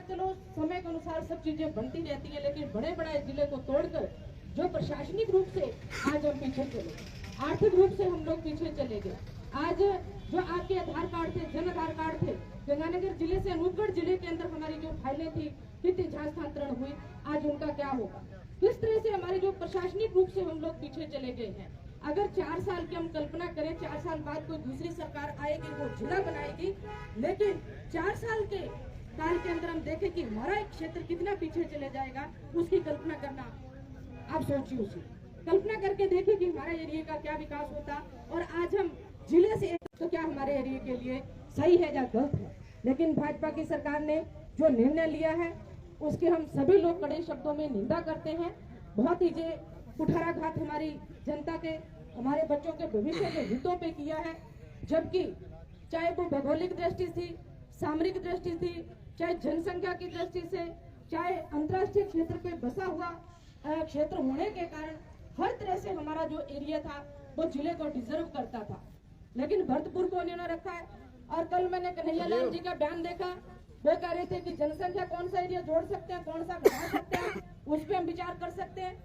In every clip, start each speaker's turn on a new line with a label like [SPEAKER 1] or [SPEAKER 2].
[SPEAKER 1] चलो समय के अनुसार सब चीजें बनती रहती है, लेकिन बड़े बड़े जिले को तोड़कर जो प्रशासनिक रूप से आज हम पीछे चले, आर्थिक रूप से हम लोग पीछे चले गए। आज जो आपके आधार कार्ड थे, जन आधार कार्ड थे, गंगानगर जिले से अनूपगढ़ जिले के अंदर हमारी जो फाइलें थी, कितनी हस्तांतरण हुई, आज उनका क्या होगा? किस तरह से हमारे जो प्रशासनिक रूप से हम लोग पीछे चले गए हैं। अगर 4 साल की हम कल्पना करें, 4 साल बाद कोई दूसरी सरकार आएगी, वो जिला बनाएगी, लेकिन 4 साल के काल के अंदर हम देखें कि हमारा एक क्षेत्र कितना पीछे चले जाएगा, उसकी कल्पना करना आप सोचिए। उसी कल्पना करके देखिए कि हमारे एरिया का क्या विकास होता। और आज हम जिले से तो क्या हमारे एरिया के लिए सही है या गलत है। लेकिन भाजपा की सरकार ने जो निर्णय लिया है उसके हम सभी लोग कड़े शब्दों में निंदा करते हैं। बहुत ही जे कुठाराघात हमारी जनता के, हमारे बच्चों के भविष्य के हितों पे किया है। जबकि चाहे वो भौगोलिक दृष्टि थी, सामरिक दृष्टि थी, चाहे जनसंख्या की दृष्टि से, चाहे अंतर्राष्ट्रीय क्षेत्र पे बसा हुआ क्षेत्र होने के कारण हर तरह से हमारा जो एरिया था वो जिले को डिजर्व करता था। लेकिन भरतपुर को उन्होंने रखा है। और कल मैंने कन्हैया लाल जी का बयान देखा, वो कह रहे थे कि जनसंख्या कौन सा एरिया जोड़ सकते हैं, कौन सा घटा सकते हैं, उस पर हम विचार कर सकते हैं।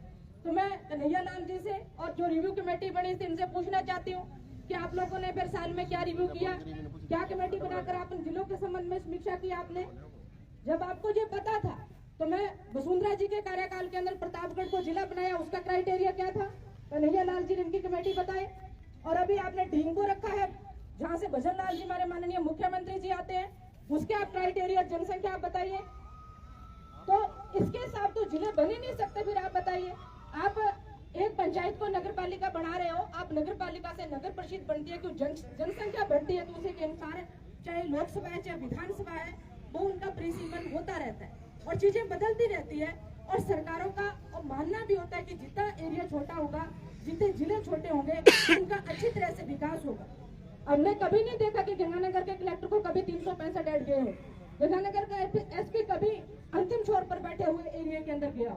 [SPEAKER 1] तो मैं कन्हैया लाल जी से और जो रिव्यू कमेटी बनी थी इनसे पूछना चाहती हूँ कि आप लोगों ने फिर साल में क्या रिव्यू किया, क्या कमेटी बनाकर आप इन जिलों के संबंध में समीक्षा की आपने? जब आपको ये पता था तो मैं वसुंधरा जी के कार्यकाल के अंदर प्रतापगढ़ को जिला बनाया, उसका क्राइटेरिया क्या था? कन्हैया लाल जी ने इनकी कमेटी बताई। और अभी आपने ढींग को रखा है, जहाँ से भजन लाल जी हमारे माननीय मुख्यमंत्री जी आते हैं, उसके आप क्राइटेरिया जनसंख्या आप बताइए। तो इसके हिसाब तो जिले बन ही नहीं सकते। फिर आप बताइए, आप एक पंचायत को नगर पालिका बना रहे हो, आप नगर पालिका से नगर परिषद बनती है, क्यों जनसंख्या बढ़ती है तो उसी के अनुसार चाहे लोकसभा है चाहे विधानसभा है वो उनका प्रेसिडेंट होता रहता है और चीजें बदलती रहती है। और सरकारों का और मानना भी होता है कि जितना एरिया छोटा होगा, जितने जिले छोटे होंगे, उनका अच्छी तरह से विकास होगा। हमने कभी नहीं देखा कि गंगानगर के कलेक्टर को कभी 365 ऐड गए हो, गंगानगर का एसपी कभी अंतिम छोर पर बैठे हुए एरिया के अंदर गया।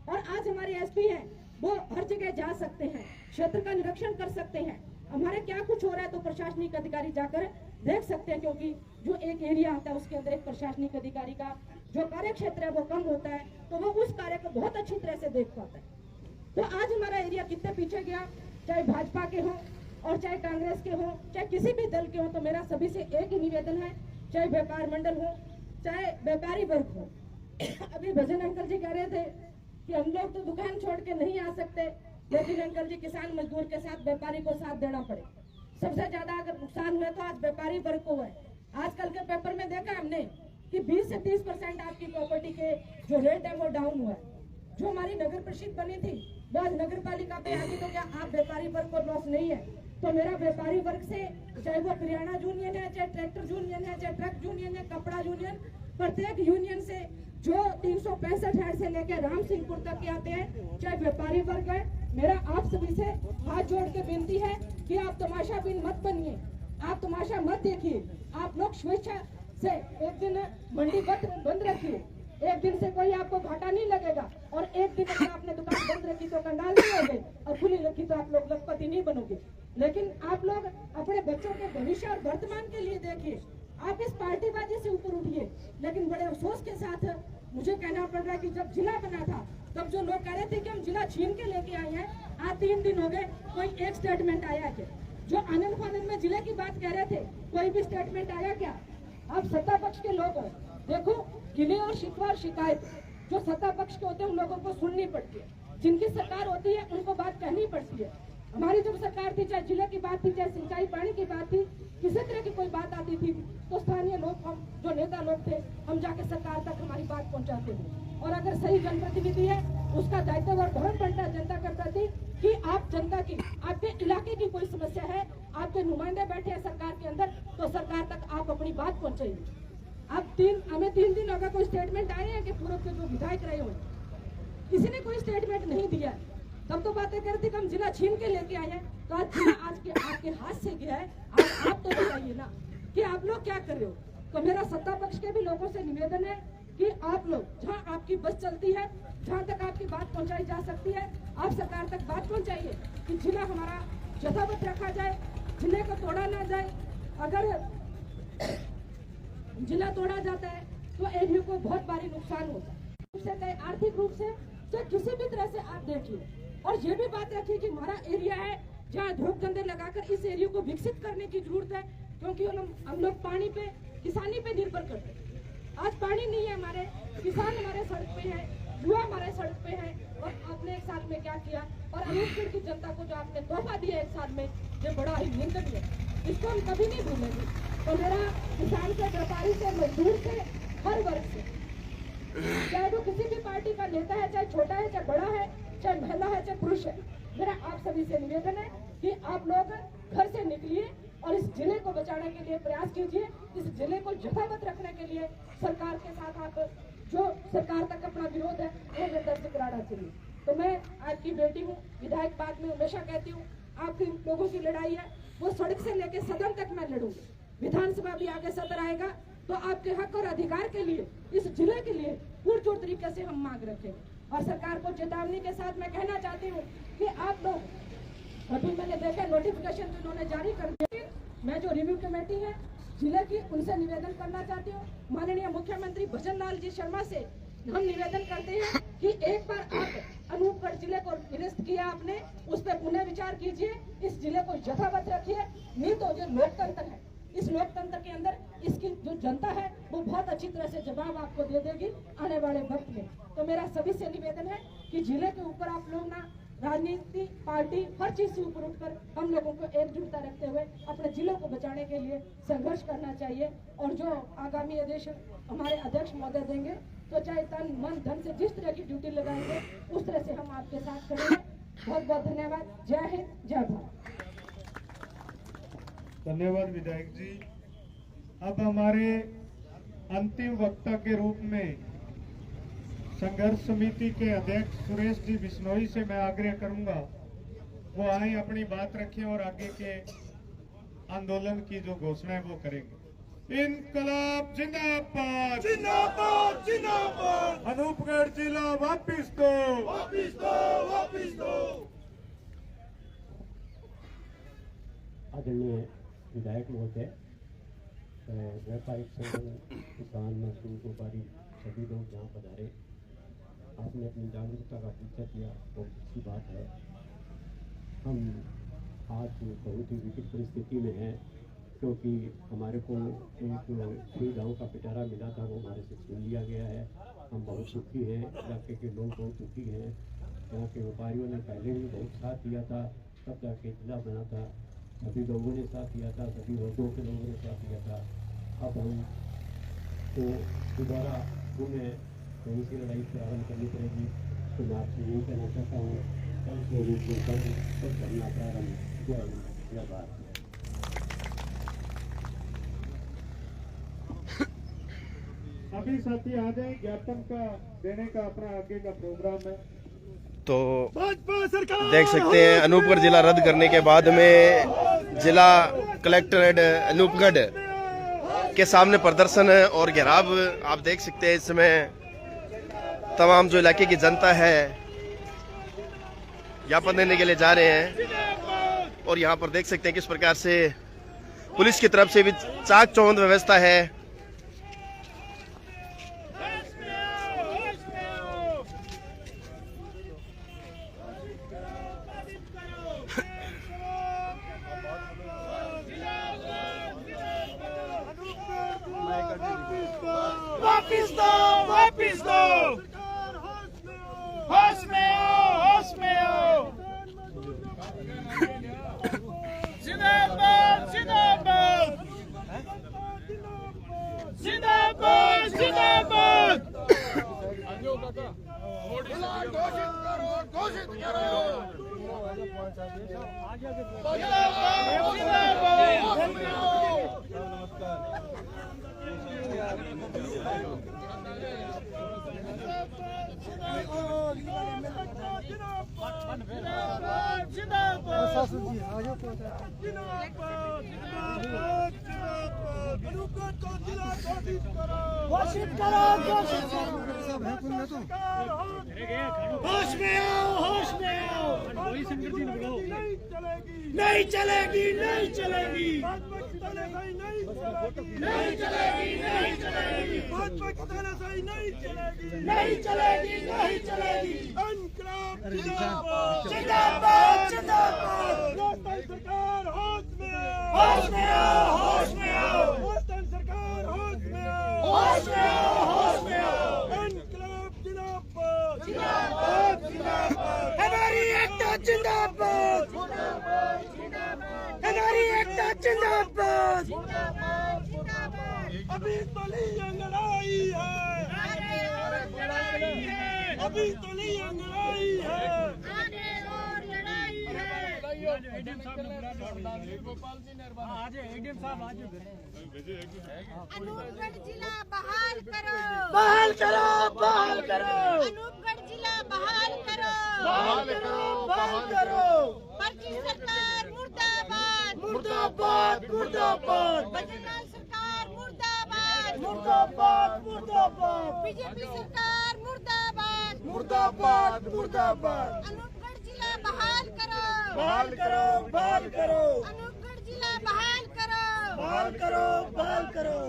[SPEAKER 1] और आज हमारे एसपी हैं वो हर जगह जा सकते हैं, क्षेत्र का निरीक्षण कर सकते हैं, हमारे क्या कुछ हो रहा है तो प्रशासनिक अधिकारी जाकर देख सकते हैं। क्योंकि जो एक एरिया आता है उसके अंदर एक प्रशासनिक अधिकारी का जो कार्य क्षेत्र है वो कम होता है, तो वो उस कार्य को बहुत अच्छी तरह से देख पाता है। तो आज हमारा एरिया कितने पीछे गया, चाहे भाजपा के हो और चाहे कांग्रेस के हो, चाहे किसी भी दल के हो, तो मेरा सभी से एक ही निवेदन है, चाहे व्यापार मंडल हो चाहे व्यापारी वर्ग हो। अभी भजन अंकल जी कह रहे थे कि हम लोग तो दुकान छोड़ के नहीं आ सकते, लेकिन अंकल जी किसान मजदूर के साथ व्यापारी को साथ देना पड़े। सबसे ज्यादा अगर नुकसान हुआ तो आज व्यापारी वर्ग को है। आजकल के पेपर में देखा हमने कि 20 से 30% आपकी प्रॉपर्टी के जो रेट है वो डाउन हुआ है। जो हमारी नगर परिषद बनी थी वो आज नगर पालिका पे आ गई, तो क्या आप व्यापारी वर्ग को लॉस नहीं है? तो मेरा व्यापारी वर्ग से, चाहे वो किराना यूनियन है, चाहे ट्रैक्टर यूनियन है, चाहे ट्रक यूनियन है, कपड़ा यूनियन, प्रत्येक यूनियन से जो 365 हेड से लेकर राम सिंहपुर तक के आते हैं, चाहे व्यापारी वर्ग है, मेरा आप सभी से हाथ जोड़ के विनती है कि आप तमाशा बिन मत बनिए, आप तमाशा मत देखिए। आप लोग स्वेच्छा से एक दिन मंडी बंद रखिए, एक दिन से कोई आपको घाटा नहीं लगेगा। और एक दिन अगर आपने दुकान बंद रखी तो कंगाल नहीं होगे, और खुली रखी तो आप लोग लखपति नहीं बनोगे। लेकिन आप लोग अपने बच्चों के भविष्य और वर्तमान के लिए देखिए। आप इस पार्टीबाजी से ऊपर उठिए। लेकिन बड़े अफसोस के साथ मुझे कहना पड़ रहा है कि जब जिला बना था तब जो लोग कह रहे थे कि हम जिला छीन के लेके आए हैं, आज 3 दिन हो गए, कोई एक स्टेटमेंट आया क्या? जो आनंद फानंद में जिले की बात कह रहे थे, कोई भी स्टेटमेंट आया क्या? आप सत्ता पक्ष के लोग हो, देखो गिले और शिकवा और शिकायत जो सत्ता पक्ष के होते हैं उन लोगों को सुननी पड़ती है, जिनकी सरकार होती है उनको बात कहनी पड़ती है। हमारी जब सरकार थी, चाहे जिले की बात थी, चाहे सिंचाई पानी की बात थी, किसी तरह की कोई बात आती थी तो स्थानीय लोग, हम जो नेता लोग थे, हम जाके सरकार तक हमारी बात पहुंचाते थे। और अगर सही जनप्रतिनिधि है उसका दायित्व और धर्म बनता जनता करता थी कि आप जनता की, आपके इलाके की कोई समस्या है, आपके नुमाइंदे बैठे हैं सरकार के अंदर, तो सरकार तक आप अपनी बात पहुंचाइए। अब हमें 3 दिन अगर कोई स्टेटमेंट आए हैं कि पूर्व के जो विधायक रहे हो, किसी ने कोई स्टेटमेंट नहीं दिया। तब तो बातें करते कि हम जिला छीन के लेके आए हैं, तो आज जिला आज के आपके हाथ से गया है। आज आप तो बताइए ना कि आप लोग क्या कर रहे हो। तो मेरा सत्ता पक्ष के भी लोगों से निवेदन है कि आप लोग जहाँ आपकी बस चलती है, जहाँ तक आपकी बात पहुँचाई जा सकती है, आप सरकार तक बात पहुँचाइए कि जिला हमारा यथावत रखा जाए, जिले को तोड़ा ना जाए। अगर जिला तोड़ा जाता है तो एरिया को बहुत भारी नुकसान होता है, चाहे आर्थिक रूप से, चाहे किसी भी तरह से आप देखिए। और ये भी बात रखिए कि हमारा एरिया है जहाँ धूप धंधे लगाकर इस एरिया को विकसित करने की जरूरत है, क्योंकि हम लोग पानी पे, किसानी पे निर्भर करते हैं। आज पानी नहीं है, हमारे किसान हमारे सड़क पे है, युवा हमारे सड़क पे है। और आपने एक साल में क्या किया, और अनूपगढ़ की जनता को जो आपने तोहफा दिया एक साल में, ये बड़ा ही निंदनीय है, इसको हम कभी नहीं भूलेंगे। तो मेरा किसान से, व्यापारी से, मजदूर से, हर वर्ग से, चाहे वो किसी भी पार्टी का नेता है, चाहे छोटा है, चाहे बड़ा है, चाहे महिला है, चाहे पुरुष है, मेरा आप सभी से निवेदन है कि आप लोग घर से निकलिए और इस जिले को बचाने के लिए प्रयास कीजिए। इस जिले को यथावत रखने के लिए सरकार के साथ आप जो सरकार तक अपना विरोध है वो दर्ज कराना चाहिए। तो मैं आपकी बेटी हूँ, विधायक बात में हमेशा कहती हूँ, आपकी लोगों की लड़ाई है वो सड़क से लेकर सदन तक मैं लड़ूंगी। विधानसभा भी आगे सत्र आएगा तो आपके हक और अधिकार के लिए, इस जिले के लिए पुरजोर तरीके से हम मांग रखेंगे। और सरकार को चेतावनी के साथ मैं कहना चाहती हूँ कि आप लोग, अभी मैंने देखा नोटिफिकेशन जो उन्होंने जारी कर दिया, मैं जो रिव्यू कमेटी है जिले की, उनसे निवेदन करना चाहती हूँ, माननीय मुख्यमंत्री भजन लाल जी शर्मा से हम निवेदन करते हैं कि एक बार आप अनूपगढ़ जिले को निरस्त किया आपने, उस पर पुनः विचार कीजिए, इस जिले को यथावत रखिए। नहीं तो जो लोकतंत्र है, इस लोकतंत्र के अंदर इसकी जो जनता है वो बहुत अच्छी तरह से जवाब आपको दे देगी आने वाले वक्त में। तो मेरा सभी से निवेदन है कि जिले के ऊपर आप लोग ना राजनीति, पार्टी, हर चीज से ऊपर उठकर हम लोगों को एकजुटता रखते हुए अपने जिले को बचाने के लिए संघर्ष करना चाहिए। और जो आगामी आदेश हमारे अध्यक्ष महोदय देंगे, तो चाहे तन मन धन से जिस तरह की ड्यूटी लगाएंगे उस तरह से हम आपके साथ खड़े हैं। बहुत बहुत धन्यवाद। जय हिंद, जय भारत।
[SPEAKER 2] धन्यवाद विधायक जी। अब हमारे अंतिम वक्ता के रूप में संघर्ष समिति के अध्यक्ष सुरेश जी बिश्नोई से मैं आग्रह करूंगा वो आए, अपनी बात रखें और आगे के आंदोलन की जो घोषणा है वो करेंगे। इनकलाब जिंदाबाद, जिंदाबाद, जिंदाबाद। अनूपगढ़ जिला वापिस दो, वापिस दो, वापिस दो।
[SPEAKER 3] आदरणीय विधायक महोदय, व्यापारिक संगठन, किसान, मजदूर, व्यापारी सभी लोग यहाँ पधारे, आपने अपनी जागरूकता का परिचय दिया, बहुत अच्छी बात है। हम आज बहुत ही विकट परिस्थिति में हैं, क्योंकि हमारे को एक सुविधाओं का पिटारा मिला था, वो हमारे से छीन लिया गया है। हम बहुत दुखी हैं, इलाके के लोग बहुत दुखी हैं। यहाँ के व्यापारियों ने पहले भी बहुत साथ दिया था, तब जाके जिला बना था, सभी लोगों ने साथ दिया था, सभी वर्गों के लोगों ने साथ दिया था। अब हम तो दोबारा पुनः कहीं से लड़ाई प्रारंभ करनी पड़ेगी। तो मैं आपसे यही कहना चाहता हूँ, कल के रूप में कल करना प्रारंभ। जय हिंद, जय भारत।
[SPEAKER 2] अभी साथी आ जाए, ज्ञापन का देने का अपना आगे का प्रोग्राम है।
[SPEAKER 4] तो देख सकते हैं अनूपगढ़ जिला रद्द करने के बाद में जिला कलेक्ट्रेट अनूपगढ़ के सामने प्रदर्शन और घेराव आप देख सकते हैं। इस समय तमाम जो इलाके की जनता है ज्ञापन देने के लिए जा रहे हैं और यहाँ पर देख सकते हैं किस प्रकार से पुलिस की तरफ से भी चाक चौबंद व्यवस्था है।
[SPEAKER 5] वापिस दो, वापिस दो। होश में आओ, होश में आओ। जिंदाबाद, जिंदाबाद, जिंदाबाद, जिंदाबाद। घोषित करो, घोषित करो, घोषित करो। होश में आओ, होश में आओ। नहीं चलेगी, नहीं चलेगी, नहीं चलेगी, नहीं चलेगी, नहीं चलेगी। तानाशाही नहीं चलेगी, नहीं चलेगी, नहीं चलेगी। इनकलाब जिंदाबाद, जिंदाबाद, जिंदाबाद। राजस्थान सरकार होश में आओ, होश में आओ, होश में आओ। राजस्थान सरकार होश में आओ, होश में आओ, होश में आओ। इनकलाब जिंदाबाद, जिंदाबाद, जिंदाबाद। हमारी एकता जिंदाबाद, हमारी एकता जिंदाबाद। अभी तो नहीं लड़ाई है, अभी तो नहीं लड़ाई है।
[SPEAKER 6] अनूपगढ़ जिला बहाल करो,
[SPEAKER 5] बहाल करो, बहाल करो,
[SPEAKER 6] अनूपगढ़ जिला बहाल करो,
[SPEAKER 5] बहाल करो, बहाल करो।
[SPEAKER 6] पर्ची सरकार मुर्दाबाद,
[SPEAKER 5] मुर्दाबाद, मुर्दाबाद,
[SPEAKER 6] बजरंग सरकार मुर्दाबाद,
[SPEAKER 5] मुर्दाबाद, मुर्दाबाद,
[SPEAKER 6] बीजेपी सरकार मुर्दाबाद,
[SPEAKER 5] मुर्दाबाद, मुर्दाबाद।
[SPEAKER 6] अनूपगढ़ जिला बहाल करो,
[SPEAKER 5] बहाल करो, बहाल करो,
[SPEAKER 6] अनूपगढ़ जिला बहाल करो,
[SPEAKER 5] बहाल करो, बहाल करो।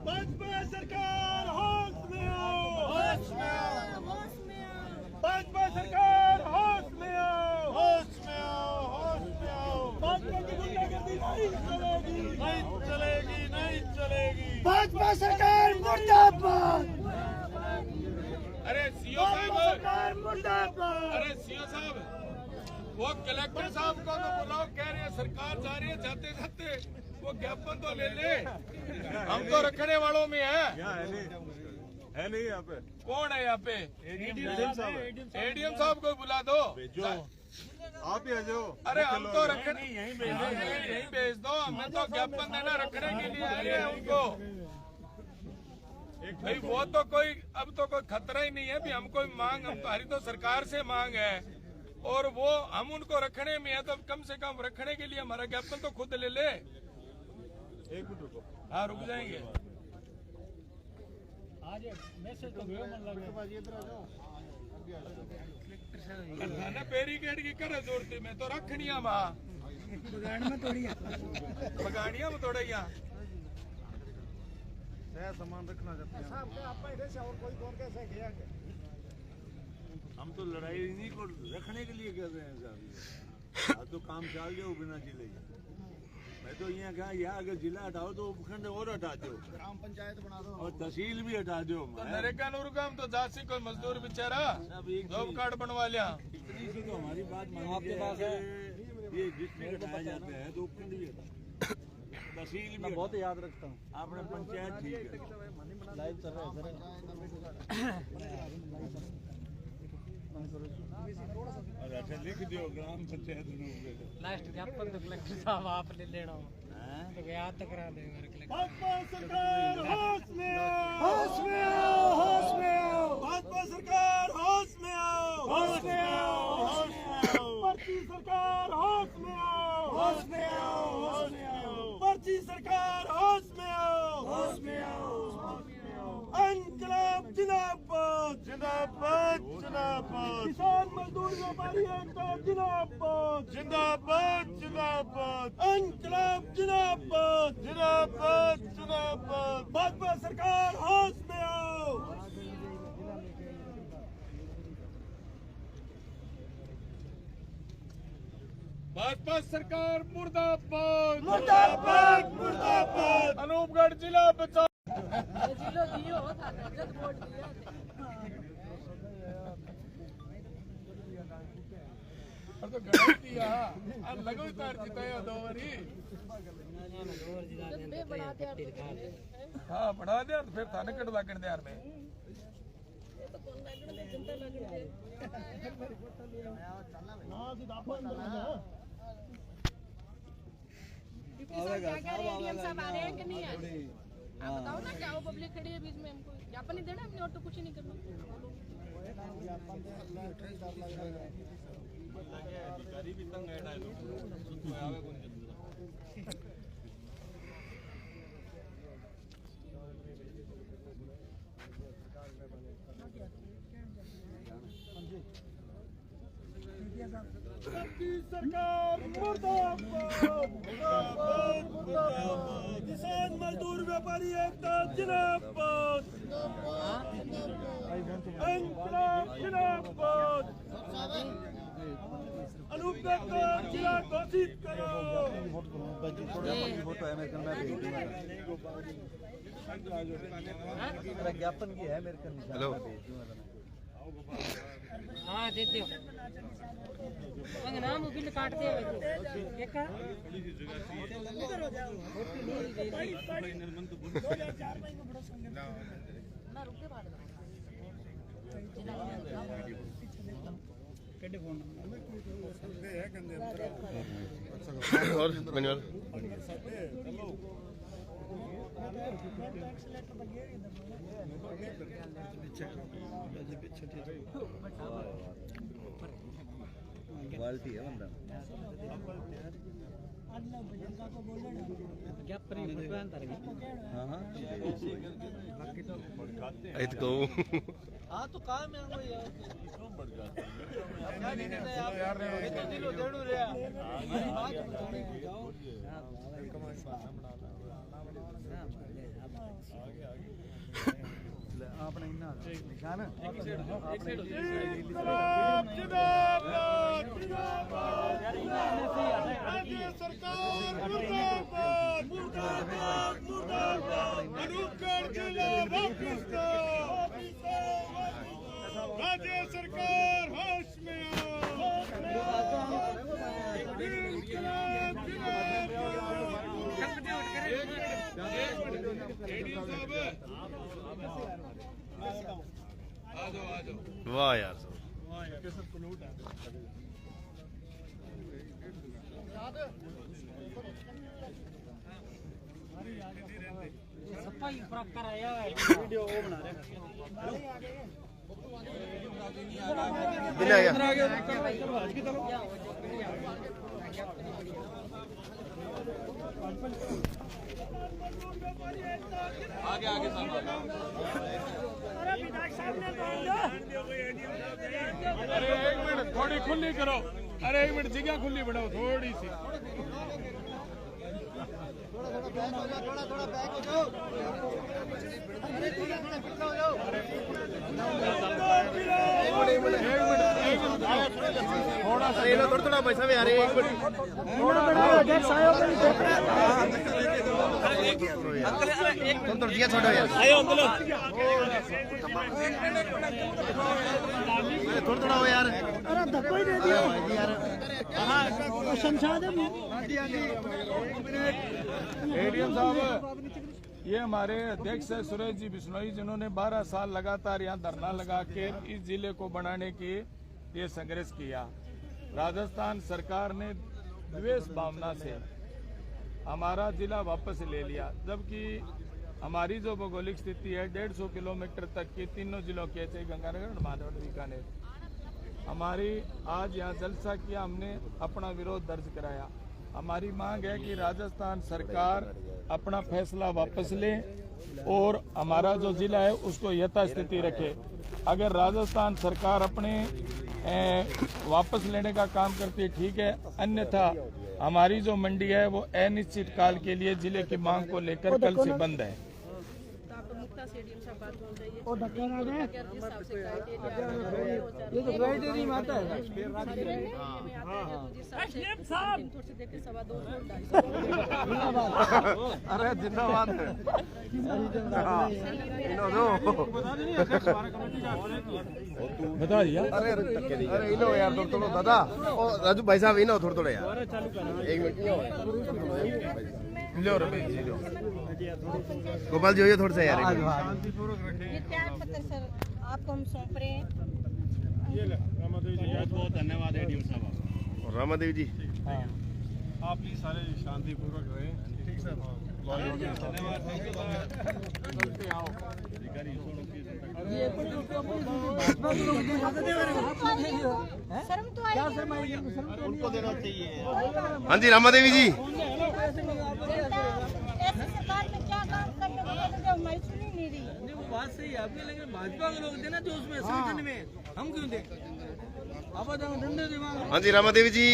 [SPEAKER 5] भाजपा सरकार होश में आओ, होश में आओ,
[SPEAKER 6] होश में आओ।
[SPEAKER 5] भाजपा सरकार होश में आओ, होश में आओ, होश में आओ। भाजपा की गुंडागर्दी नहीं चलेगी, नहीं चलेगी, नहीं चलेगी। भाजपा सरकार मुर्दाबाद,
[SPEAKER 7] अरे सीओ
[SPEAKER 5] भाजपा
[SPEAKER 7] साहब,
[SPEAKER 5] सरकार मुर्दाबाद।
[SPEAKER 7] अरे सीओ साहब, वो कलेक्टर साहब को तो बुलाओ, कह रहे हैं सरकार जा रही है, जाते जाते वो ज्ञापन तो ले ले। हम तो रखने वालों में है नहीं यहाँ पे। कौन है यहाँ पे? एडीएम साहब को बुला दो, आप ही आ जाओ। अरे हम तो रखने यहीं भेज दो, हमें तो ज्ञापन देना रखने के लिए आए हैं उनको। भाई वो तो कोई अब तो कोई खतरा ही नहीं है भी हम कोई मांग, हमारी तो सरकार से मांग है और वो हम उनको रखने में है, तो कम से कम रखने के लिए हमारा ज्ञापन तो खुद ले ले। एक मिनट रुको, हाँ रुक जाएंगे। ना बैरिकेड की करे जोड़ते में तो रखनिया माँ बगाड़िया में थोड़ा यहाँ सामान रखना चाहते हैं। हम तो लड़ाई नहीं को रखने के लिए कर रहे हैं साहब। अब तो काम चाल जाओ बिना जिले। मैं तो यहाँ कहा यहाँ अगर जिला हटाओ तो उपखंड और हटा दो, ग्राम पंचायत बना दो और तहसील भी हटा दो। तो नरेगा नूरगाम तो जासी कोई मजदूर बेचारा जॉब कार्ड बनवा लिया। इतनी सी तो हमारी बात आपके पास है। ये डिस्ट्रिक्ट हटाए जाते हैं तो उपखंड भी हटा, तहसील भी बहुत याद रखता हूँ। आपने पंचायत ठीक है, लाइव चल रहा है। अच्छा लिख दियो ग्राम पंचायत
[SPEAKER 8] लास्ट ज्ञापन तो कलेक्टर साहब आप ले लेना हो तो याद तो करा देगा कलेक्टर।
[SPEAKER 5] भाजपा सरकार होश में आओ, होश में आओ, होश में आओ। भाजपा सरकार होश में आओ, होश में आओ, होश में आओ। पर्ची सरकार होश में आओ, होश में आओ, होश में आओ। पर्ची सरकार होश में आओ, होश में आओ, होश में आओ। इनकलाब जिंदाबाद, जिंदाबाद, जिंदाबाद। किसान मजदूर व्यापारी एकता जिंदाबाद, जिंदाबाद, जिंदाबाद। इनकलाब जिंदाबाद, जिंदाबाद, जिंदाबाद। भाजपा सरकार होश में आओ।
[SPEAKER 7] भाजपा सरकार मुर्दाबाद,
[SPEAKER 5] मुर्दाबाद, मुर्दाबाद।
[SPEAKER 7] अनूपगढ़ जिला बचाओ।
[SPEAKER 1] जिलो दियो था जब वोट दिया
[SPEAKER 7] अब तो गलत दिया लगो तार जिताया दो बारी। हाँ बढ़ा दिया तो फिर थाने कटवा कर दे यार में।
[SPEAKER 1] सब आ रहे हैं कि नहीं आ रहे? आप बताओ ना, क्या वो पब्लिक खड़ी है बीच में, हमको ज्ञापन नहीं देना हमने और तो कुछ ही नहीं करना।
[SPEAKER 7] अधिकारी भी तंग है डायलॉग आवे कौन
[SPEAKER 5] सरकार मुर्दाबाद, मुर्दाबाद, मुर्दाबाद। किसान हमारी एकता जिंदाबाद, इंकलाब जिंदाबाद, अनूपगढ़ को जिला घोषित करो।
[SPEAKER 7] ज्ञापन की है मेरे को।
[SPEAKER 4] हेलो
[SPEAKER 8] हाँ दे दो नाम बिल काट दे एक
[SPEAKER 4] और मैनुअल
[SPEAKER 7] क्वालिटी है बंदा। हाँ हाँ
[SPEAKER 5] हाँ तो काम है वो यार अपने निशान
[SPEAKER 2] राज्य सरकार होश में
[SPEAKER 4] वाह यार
[SPEAKER 8] सफाई प्रॉपर आया वीडियो वो बना रहे
[SPEAKER 4] बिना गया
[SPEAKER 7] आगे आगे
[SPEAKER 2] अरे एक मिनट थोड़ी खुली करो। अरे एक मिनट जगह खुली बढ़ाओ थोड़ी सी। थोड़ा सा
[SPEAKER 4] थोड़ा पैसा भी आ रहे एक मिनट दिया छोड़ो यार थोड़ा हो यार।
[SPEAKER 5] अरे धक्का ही दे दिया यार। शमशाद
[SPEAKER 2] एडीएम साहब, ये हमारे अध्यक्ष है सुरेश जी बिश्नोई, जिन्होंने 12 साल लगातार यहाँ धरना लगा के इस जिले को बनाने की ये संघर्ष किया। राजस्थान सरकार ने द्वेष भावना से हमारा जिला वापस ले लिया, जबकि हमारी जो भौगोलिक स्थिति है 150 किलोमीटर तक की तीनों जिलों के चाहे गंगानगर, माधवगढ़, बीकानेर। हमारी आज यहाँ जलसा किया, हमने अपना विरोध दर्ज कराया। हमारी मांग है कि राजस्थान सरकार अपना फैसला वापस ले और हमारा जो जिला है उसको यथास्थिति रखे। अगर राजस्थान सरकार अपने वापस लेने का काम करती है ठीक है, अन्यथा हमारी जो मंडी है वो अनिश्चित काल के लिए जिले की मांग को लेकर कल से बंद है।
[SPEAKER 4] अरे जिंदाबाद
[SPEAKER 2] बता दिया।
[SPEAKER 4] अरे इनो यार थोड़ा दादा राजू भाई साहब इनो थोड़ा यार एक मिनट लो रमेश जी लो गोपाल जी थोड़ा सा यार
[SPEAKER 6] ये त्याग पत्र सर आपको हम सौंप रहे हैं।
[SPEAKER 2] बहुत बहुत धन्यवाद एडीएम साहब।
[SPEAKER 4] और रामादेवी जी
[SPEAKER 2] आप प्लीज सारे शांतिपूर्वक रहे। ठीक सर
[SPEAKER 6] शर्म तो आई
[SPEAKER 2] उनको देना चाहिए।
[SPEAKER 4] हाँ जी रामादेवी जी
[SPEAKER 6] ऐसी सरकार में क्या काम करने को बोले जो हमारी सुनी नहीं रही।
[SPEAKER 8] वो बात सही है आपकी, लेकिन भाजपा के लोग थे ना जो उसमें संगठन में, हम क्यों थे? अब डंडे दिमाग।
[SPEAKER 4] हाँ जी रामादेवी जी,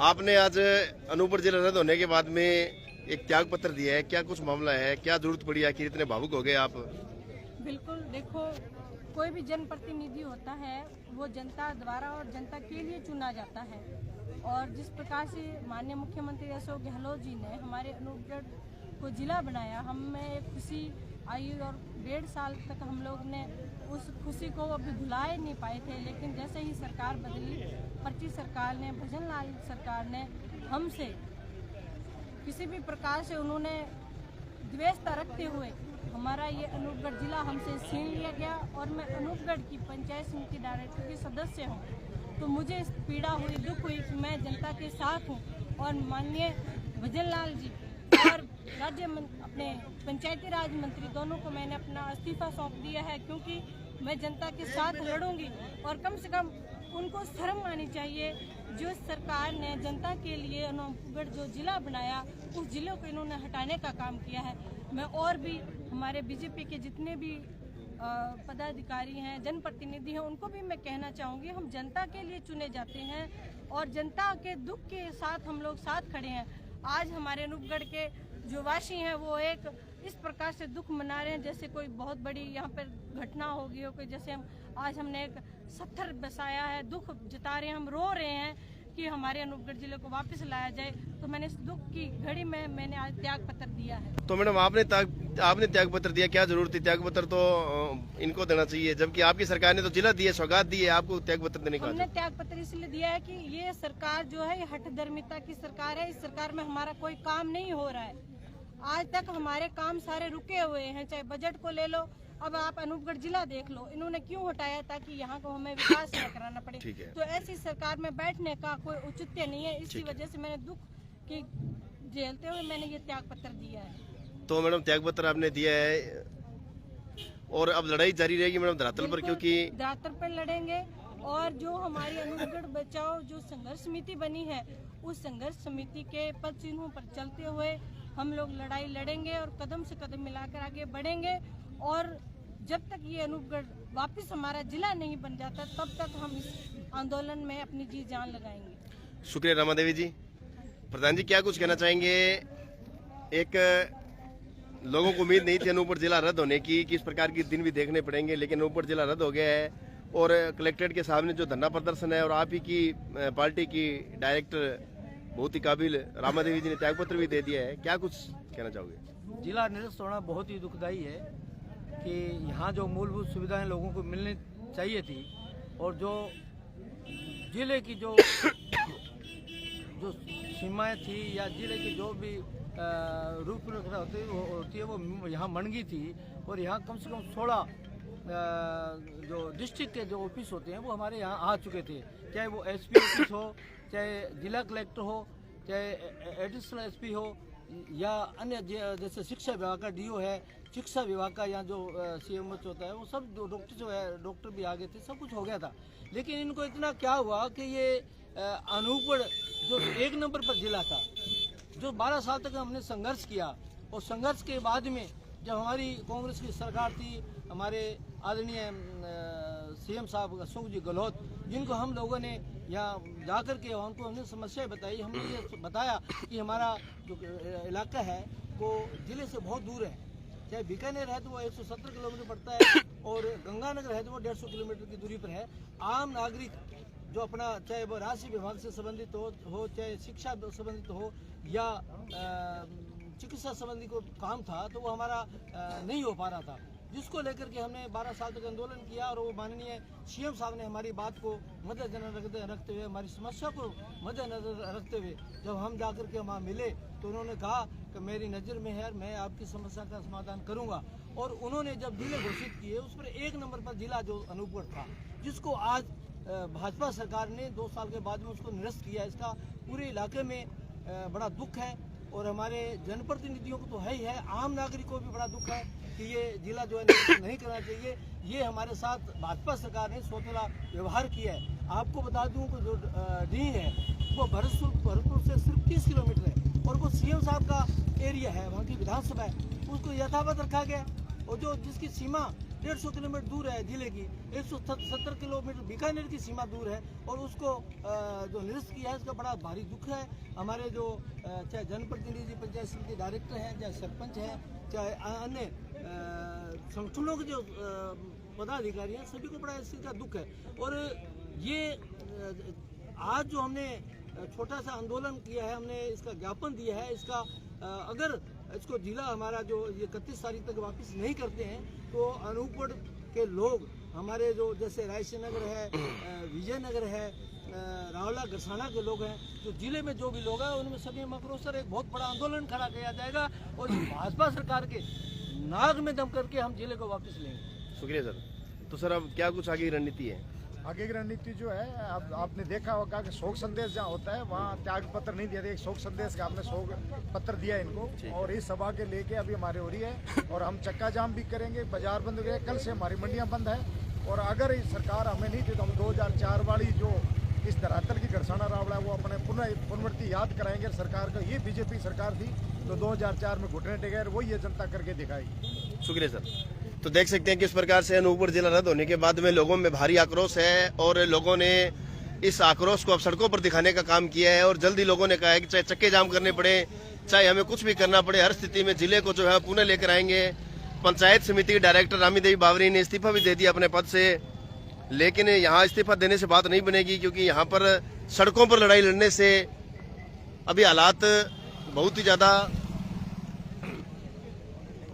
[SPEAKER 4] आपने आज अनूपपुर जिला रद्द होने के बाद में एक त्याग पत्र दिया है, क्या कुछ मामला है, क्या जरूरत पड़ी, आखिर इतने भावुक हो गए आप?
[SPEAKER 6] बिल्कुल, देखो कोई भी जनप्रतिनिधि होता है वो जनता द्वारा और जनता के लिए चुना जाता है, और जिस प्रकार से माननीय मुख्यमंत्री अशोक गहलोत जी ने हमारे अनूपगढ़ को जिला बनाया, हमें एक खुशी आई और 1.5 साल तक हम लोग ने उस खुशी को अभी भुला ही नहीं पाए थे। लेकिन जैसे ही सरकार बदली, पर्ची सरकार ने, भजन लाल सरकार ने हमसे किसी भी प्रकार से उन्होंने द्वेषता रखते हुए हमारा ये अनूपगढ़ जिला हमसे छीन लिया गया, और मैं अनूपगढ़ की पंचायत समिति डायरेक्टर की सदस्य हूँ। तो मुझे इस पीड़ा हुई, दुख हुई कि मैं जनता के साथ हूँ, और माननीय भजन लाल जी और अपने पंचायती राज मंत्री दोनों को मैंने अपना इस्तीफा सौंप दिया है, क्योंकि मैं जनता के साथ लड़ूंगी। और कम से कम उनको शर्म आनी चाहिए, जो सरकार ने जनता के लिए अनूपगढ़ जो जिला बनाया, उस जिले को इन्होंने हटाने का काम किया है। मैं और भी हमारे बीजेपी के जितने भी पदाधिकारी हैं, जनप्रतिनिधि हैं, उनको भी मैं कहना चाहूँगी, हम जनता के लिए चुने जाते हैं और जनता के दुख के साथ हम लोग साथ खड़े हैं। आज हमारे अनूपगढ़ के जो वासी हैं वो एक इस प्रकार से दुख मना रहे हैं जैसे कोई बहुत बड़ी यहाँ पर घटना हो गई हो, कोई जैसे आज हमने एक पत्थर बसाया है, दुख जता रहे हैं, हम रो रहे हैं कि हमारे अनूपगढ़ जिले को वापस लाया जाए। तो मैंने इस दुख की घड़ी में मैंने आज त्याग पत्र दिया है।
[SPEAKER 4] तो मैडम आपने त्याग पत्र दिया, क्या जरूरत थी? त्याग पत्र तो इनको देना चाहिए, जबकि आपकी सरकार ने तो जिला दिए, सौगात दी है, आपको त्याग पत्र देने का?
[SPEAKER 6] हमने त्याग पत्र इसलिए दिया है कि ये सरकार जो है, ये हठधर्मिता की सरकार है। इस सरकार में हमारा कोई काम नहीं हो रहा है। आज तक हमारे काम सारे रुके हुए हैं, चाहे बजट को ले लो, अब आप अनूपगढ़ जिला देख लो, इन्होंने क्यों हटाया? ताकि यहाँ को हमें विकास न कराना पड़े। तो ऐसी सरकार में बैठने का कोई औचित्य नहीं है। इसी वजह से मैंने दुख की झेलते हुए मैंने ये त्याग पत्र दिया है।
[SPEAKER 4] तो मैडम त्याग पत्र आपने दिया है और अब लड़ाई जारी रहेगी मैडम धरातल पर? क्योंकि
[SPEAKER 6] धरातल पर लड़ेंगे, और जो हमारी अनूपगढ़ बचाओ जो संघर्ष समिति बनी है, उस संघर्ष समिति के पद चिन्हों पर चलते हुए हम लोग लड़ाई लड़ेंगे और कदम से कदम मिलाकर आगे बढ़ेंगे। और जब तक ये अनूपगढ़ वापस हमारा जिला नहीं बन जाता, तब तक हम इस आंदोलन में अपनी जी जान लगाएंगे।
[SPEAKER 4] शुक्रिया रमा देवी जी। प्रधान जी, क्या कुछ कहना चाहेंगे? एक लोगों को उम्मीद नहीं थी अनूपगढ़ जिला रद्द होने की, किस प्रकार के दिन भी देखने पड़ेंगे, लेकिन अनूपगढ़ जिला रद्द हो गया है और कलेक्ट्रेट के सामने जो धरना प्रदर्शन है, और आप ही की पार्टी की डायरेक्टर बहुत ही काबिल रमा देवी जी ने त्याग पत्र भी दे दिया है, क्या कुछ कहना चाहोगे?
[SPEAKER 8] जिला निरस्त होना बहुत ही दुखदायी है कि यहाँ जो मूलभूत सुविधाएं लोगों को मिलनी चाहिए थी, और जो जिले की जो सीमाएं थी या जिले की जो भी रूपरेखा होती है वो यहाँ मणगी थी। और यहाँ कम से कम 16 जो डिस्ट्रिक्ट के जो ऑफिस होते हैं वो हमारे यहाँ आ चुके थे, चाहे वो एसपी ऑफिस हो, चाहे जिला कलेक्टर हो, चाहे एडिशनल एसपी हो, या अन्य जैसे शिक्षा विभाग का डीओ है, शिक्षा विभाग का यहाँ जो सीएमएच होता है, वो सब जो डॉक्टर जो है, डॉक्टर भी आ गए थे, सब कुछ हो गया था। लेकिन इनको इतना क्या हुआ कि ये अनूपगढ़ जो 1 नंबर पर जिला था, जो 12 साल तक हमने संघर्ष किया, और संघर्ष के बाद में जब हमारी कांग्रेस की सरकार थी, हमारे आदरणीय सीएम साहब अशोक जी गहलोत, जिनको हम लोगों ने यहाँ जाकर के उनको हमने समस्याएं बताई, हमने ये बताया कि हमारा जो इलाका है वो जिले से बहुत दूर है। चाहे बीकानेर है तो वो 170 किलोमीटर पड़ता है, और गंगानगर है तो वो 150 किलोमीटर की दूरी पर है। आम नागरिक जो अपना, चाहे वो राशि विभाग से संबंधित हो, चाहे शिक्षा संबंधित हो, या चिकित्सा संबंधी को काम था, तो वो हमारा नहीं हो पा रहा था, जिसको लेकर के हमने 12 साल तक आंदोलन किया। और वो माननीय सीएम साहब ने हमारी बात को मद्देनजर रखते हुए, हमारी समस्या को मद्देनजर रखते हुए जब हम जाकर के वहाँ मिले, तो उन्होंने कहा कि मेरी नज़र में है, मैं आपकी समस्या का समाधान करूँगा। और उन्होंने जब जिले घोषित किए, उस पर 1 नंबर पर जिला जो अनूपगढ़ था, जिसको आज भाजपा सरकार ने 2 साल के बाद में उसको निरस्त किया, इसका पूरे इलाके में बड़ा दुख है। और हमारे जनप्रतिनिधियों को तो है ही है, आम नागरिक को भी बड़ा दुख है कि ये जिला जो है नहीं करना चाहिए। ये हमारे साथ भाजपा सरकार ने सौतेला व्यवहार किया है। आपको बता दूं कि जो डीह है वो भरतपुर से सिर्फ 30 किलोमीटर है, और वो सीएम साहब का एरिया है, वहाँ की विधानसभा है, उसको यथावत रखा गया। और जो जिसकी सीमा 150 किलोमीटर दूर है जिले की, 170 किलोमीटर बीकानेर की सीमा दूर है, और उसको जो निरस्त किया है इसका बड़ा भारी दुख है। हमारे जो चाहे जनप्रतिनिधि, पंचायत समिति डायरेक्टर हैं, चाहे सरपंच हैं, चाहे अन्य संगठनों के जो पदाधिकारी हैं, सभी को बड़ा इस चीज़ का दुख है। और ये आज जो हमने छोटा सा आंदोलन किया है, हमने इसका ज्ञापन दिया है, इसका अगर इसको जिला हमारा जो ये 31 तारीख तक वापस नहीं करते हैं तो अनूपगढ़ के लोग हमारे जो जैसे रायसी नगर है, विजयनगर है, रावला गरसाना के लोग हैं, जो जिले में जो भी लोग हैं उनमें सभी मकरोसर एक बहुत बड़ा आंदोलन खड़ा किया जाएगा और भाजपा सरकार के नाक में दम करके हम जिले को वापस लेंगे।
[SPEAKER 4] शुक्रिया सर। तो सर अब क्या कुछ आगे की रणनीति है?
[SPEAKER 9] आगे की रणनीति जो है, अब आपने देखा होगा कि शोक संदेश जहाँ होता है वहाँ त्याग पत्र नहीं दिया, एक शोक संदेश का आपने शोक पत्र दिया इनको, और इस सभा के लेके अभी हमारी हो रही है और हम चक्का जाम भी करेंगे, बाजार बंद करेंगे, कल से हमारी मंडियाँ बंद है। और अगर इस सरकार हमें नहीं दी तो हम 2004 वाली जो इस धरातल की गरसाना रावड़ा वो अपने पुनरावृत्ति याद कराएंगे सरकार का। ये बीजेपी सरकार थी तो 2004 में घुटने टेके, वो ये जनता करके दिखाएगी।
[SPEAKER 4] शुक्रिया सर। तो देख सकते हैं किस प्रकार से अनूपगढ़ जिला रद्द होने के बाद में लोगों में भारी आक्रोश है और लोगों ने इस आक्रोश को अब सड़कों पर दिखाने का काम किया है। और जल्दी लोगों ने कहा है कि चाहे चक्के जाम करने पड़े, चाहे हमें कुछ भी करना पड़े, हर स्थिति में जिले को जो है पुणे लेकर आएंगे। पंचायत समिति के डायरेक्टर रामी देवी बावरी ने इस्तीफा भी दे दिया अपने पद से, लेकिन यहाँ इस्तीफा देने से बात नहीं बनेगी, क्योंकि यहाँ पर सड़कों पर लड़ाई लड़ने से अभी हालात बहुत ही ज्यादा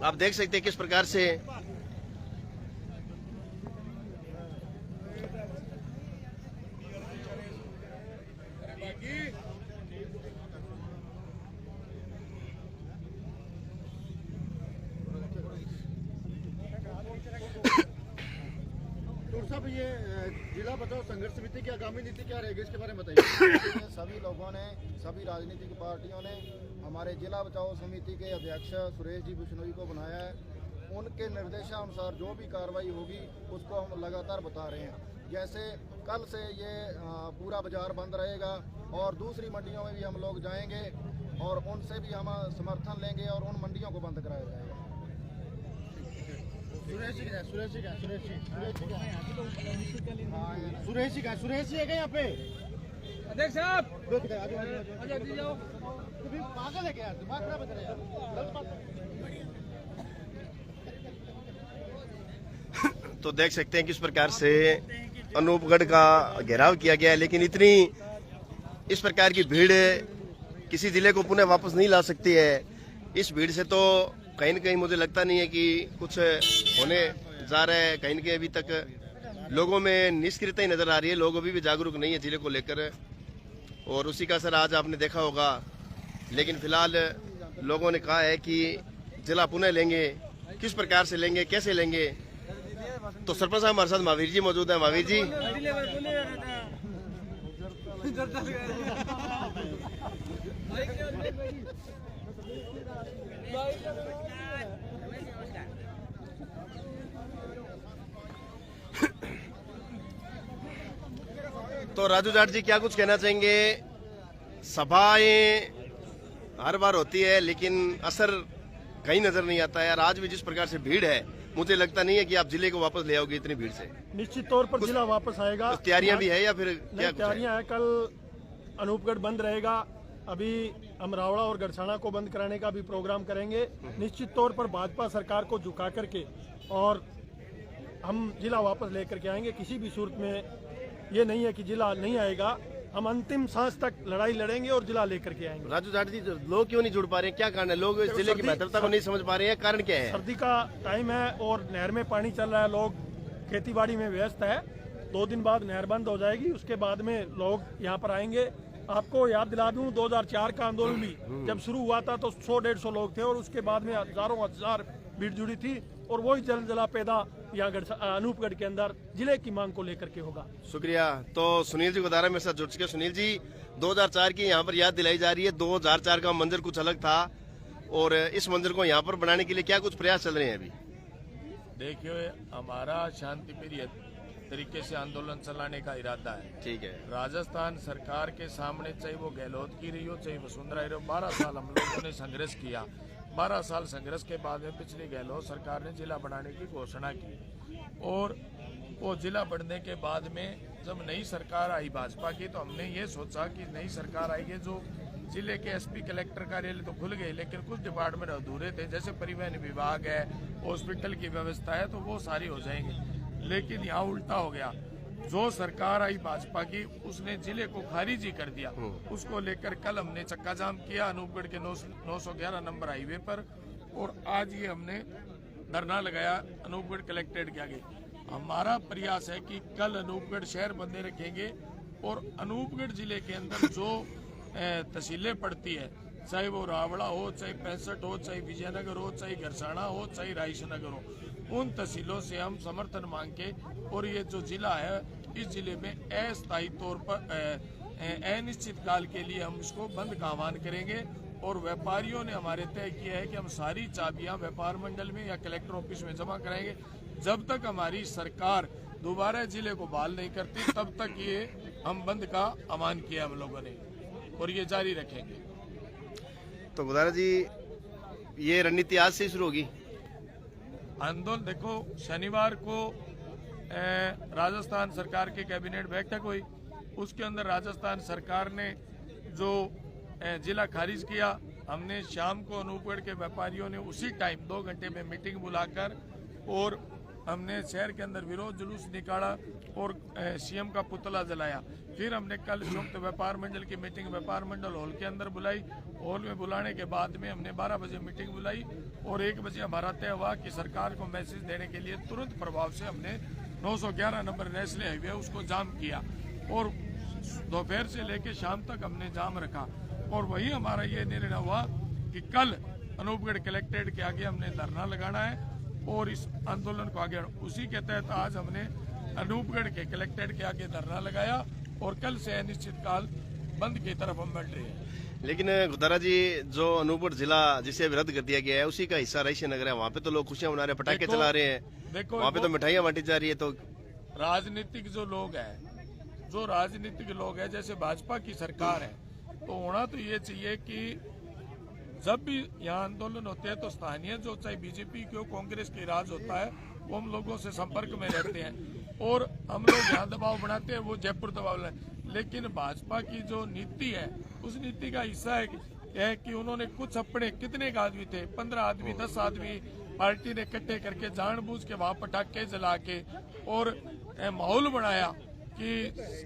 [SPEAKER 4] आप देख सकते हैं किस प्रकार से
[SPEAKER 9] साहब, ये जिला बचाओ संघर्ष समिति की आगामी नीति क्या रहेगी, इसके बारे में बताइए।
[SPEAKER 10] सभी लोगों ने, सभी राजनीतिक पार्टियों ने हमारे जिला बचाओ समिति के अध्यक्ष सुरेश जी बिश्नोई को बनाया है। उनके निर्देशानुसार जो भी कार्रवाई होगी उसको हम लगातार बता रहे हैं। जैसे कल से ये पूरा बाजार बंद रहेगा और दूसरी मंडियों में भी हम लोग जाएंगे और उनसे भी हम समर्थन लेंगे और उन मंडियों को बंद कराया जाएगा।
[SPEAKER 9] सुरेश जी है क्या यहाँ पे?
[SPEAKER 8] अध्यक्ष साहब
[SPEAKER 9] पागल है क्या, दिमाग खराब है यार, गलत बात है।
[SPEAKER 4] तो देख सकते हैं किस प्रकार से अनूपगढ़ का घेराव किया गया है, लेकिन इतनी इस प्रकार की भीड़ किसी जिले को पुनः वापस नहीं ला सकती है। इस भीड़ से तो कहीं न कहीं मुझे लगता नहीं है कि कुछ होने जा रहा है। कहीं न कहीं अभी तक लोगों में निष्क्रियता ही नजर आ रही है, लोग अभी भी जागरूक नहीं है जिले को लेकर, और उसी का असर आज आपने देखा होगा। लेकिन फिलहाल लोगों ने कहा है कि जिला पुनः लेंगे, किस प्रकार से लेंगे, कैसे लेंगे। तो सरपंच साहब हमारे साथ महावीर जी मौजूद है। महावीर जी, तो राजू जाट जी क्या कुछ कहना चाहेंगे? सभाएं हर बार होती है लेकिन असर कहीं नजर नहीं आता है। यार आज भी जिस प्रकार से भीड़ है, मुझे लगता नहीं है कि आप जिले को वापस ले आओगे इतनी भीड़ से।
[SPEAKER 9] निश्चित तौर पर जिला वापस आएगा।
[SPEAKER 4] तैयारियां भी है या फिर क्या
[SPEAKER 9] तैयारियां है? कल अनूपगढ़ बंद रहेगा। अभी हम रावड़ा और गरसाना को बंद कराने का भी प्रोग्राम करेंगे। निश्चित तौर पर भाजपा सरकार को झुका करके और हम जिला वापस लेकर के आएंगे। किसी भी सूरत में ये नहीं है कि जिला नहीं आएगा, हम अंतिम सांस तक लड़ाई लड़ेंगे और जिला लेकर के आएंगे।
[SPEAKER 4] राजू जाट जी, लोग क्यों नहीं जुड़ पा रहे हैं? क्या कारण है? लोग इस जिले की बेहतरता को नहीं समझ पा रहे हैं, कारण क्या है?
[SPEAKER 9] सर्दी का टाइम है और नहर में पानी चल रहा है, लोग खेती बाड़ी में व्यस्त है। 2 दिन बाद नहर बंद हो जाएगी, उसके बाद में लोग यहाँ पर आएंगे। आपको याद दिला दूं, 2004 का आंदोलन भी जब शुरू हुआ था तो 100-150 लोग थे और उसके बाद में हजारों हजार भीड़ जुड़ी थी और वही जल जला पैदा यहाँ अनूपगढ़ के अंदर जिले की मांग को लेकर के होगा।
[SPEAKER 4] शुक्रिया। तो सुनील जी गोदारा मेरे साथ जुड़ चुके। सुनील जी, 2004 की यहाँ पर याद दिलाई जा रही है। 2004 का मंजर कुछ अलग था और इस मंजर को यहाँ पर बनाने के लिए क्या कुछ प्रयास चल रहे हैं अभी?
[SPEAKER 11] देखिए, हमारा शांति प्रिय तरीके से आंदोलन चलाने का इरादा है।
[SPEAKER 4] ठीक है।
[SPEAKER 11] राजस्थान सरकार के सामने, चाहे वो गहलोत की रही हो, चाहे वसुंधरा रही हो, 12 साल हम लोगों ने संघर्ष किया। 12 साल संघर्ष के बाद में पिछली गहलोत सरकार ने जिला बनाने की घोषणा की और वो जिला बढ़ने के बाद में जब नई सरकार आई भाजपा की, तो हमने ये सोचा कि नई सरकार आएगी, जो जिले के एसपी कलेक्टर कार्यालय तो खुल गए लेकिन कुछ डिपार्टमेंट अधूरे थे, जैसे परिवहन विभाग है, हॉस्पिटल की व्यवस्था है, तो वो सारी हो जाएंगी। लेकिन यहाँ उल्टा हो गया, जो सरकार आई भाजपा की उसने जिले को खारिज ही कर दिया। उसको लेकर कल हमने चक्का जाम किया अनूपगढ़ के 911 नंबर हाईवे पर, और आज ये हमने धरना लगाया अनूपगढ़ कलेक्ट्रेट के आगे। हमारा प्रयास है कि कल अनूपगढ़ शहर बंदे रखेंगे और अनूपगढ़ जिले के अंदर जो तहसीलें पड़ती है, चाहे वो रावड़ा हो, चाहे 65 हो, चाहे विजयनगर हो, चाहे घरसाना हो, चाहे रायसनगर हो, उन तहसीलों से हम समर्थन मांग के, और ये जो जिला है इस जिले में अस्थायी तौर पर अनिश्चित काल के लिए हम इसको बंद का आह्वान करेंगे। और व्यापारियों ने हमारे तय किया है कि हम सारी चाबियां व्यापार मंडल में या कलेक्टर ऑफिस में जमा कराएंगे। जब तक हमारी सरकार दोबारा जिले को बहाल नहीं करती तब तक ये हम बंद का आह्वान किया हम लोगों ने, और ये जारी रखेंगे।
[SPEAKER 4] तो गुदारा जी, ये रणनीति आज से शुरू होगी?
[SPEAKER 11] आंदोलन देखो, शनिवार को राजस्थान सरकार की कैबिनेट बैठक हुई, उसके अंदर राजस्थान सरकार ने जो जिला खारिज किया, हमने शाम को अनूपगढ़ के व्यापारियों ने उसी टाइम 2 घंटे में मीटिंग बुलाकर, और हमने शहर के अंदर विरोध जुलूस निकाला और सीएम का पुतला जलाया। फिर हमने कल संयुक्त व्यापार मंडल की मीटिंग व्यापार मंडल हॉल के अंदर बुलाई। हॉल में बुलाने के बाद में हमने 12 बजे मीटिंग बुलाई और 1 बजे हमारा तय हुआ कि सरकार को मैसेज देने के लिए तुरंत प्रभाव से हमने 911 नंबर नेशनल हाईवे उसको जाम किया, और दोपहर से लेकर शाम तक हमने जाम रखा। और वही हमारा ये निर्णय हुआ कि कल अनूपगढ़ कलेक्ट्रेट के आगे हमने धरना लगाना है और इस आंदोलन को आगे, उसी के तहत आज हमने अनूपगढ़ के कलेक्ट्रेट के आगे धरना लगाया और कल से अनिश्चितकाल बंद की तरफ हम बढ़ रहे हैं।
[SPEAKER 4] लेकिन गुदारा जी, जो अनूपगढ़ जिला जिसे रद्द कर दिया गया है उसी का हिस्सा रायसी नगर है, वहाँ पे तो लोग खुशियां मना रहे हैं, पटाखे चला रहे हैं,
[SPEAKER 11] देखो
[SPEAKER 4] वहाँ पे तो मिठाइयाँ बांटी जा रही है। तो
[SPEAKER 11] राजनीतिक जो लोग हैं, जैसे भाजपा की सरकार है, तो होना तो ये चाहिए कि जब भी यहाँ आंदोलन होते हैं तो स्थानीय जो चाहे बीजेपी की हो, कांग्रेस की राज होता है, वो हम लोगों से संपर्क में रहते हैं और हम लोग यहाँ दबाव बनाते हैं, वो जयपुर दबाव बनाते। लेकिन भाजपा की जो नीति है उस नीति का हिस्सा है कि उन्होंने कुछ अपने कितने आदमी थे, 15 आदमी 10 आदमी पार्टी ने इकट्ठे करके जानबूझ के वहाँ पटाखे जला के और माहौल बनाया कि